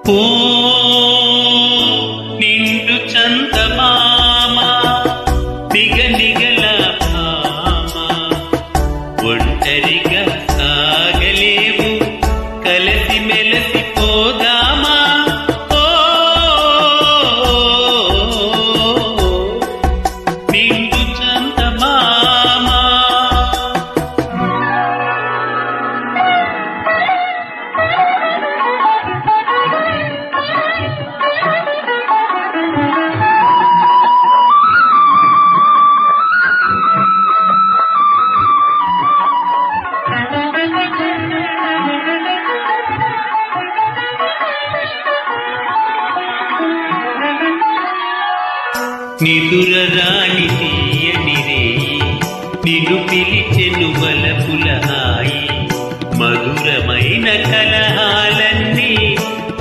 ఓ నిండు చందమామ నిగనిగల భామ ఒంటరిగా సాగలేవు కలసి మెలసి పోదామా ఓ నిండు చందమామ నిదురరాణి తీయని రేయి నిన్ను పిలిచెను వలపుల హాయి మధురమైన కలహాలన్నీ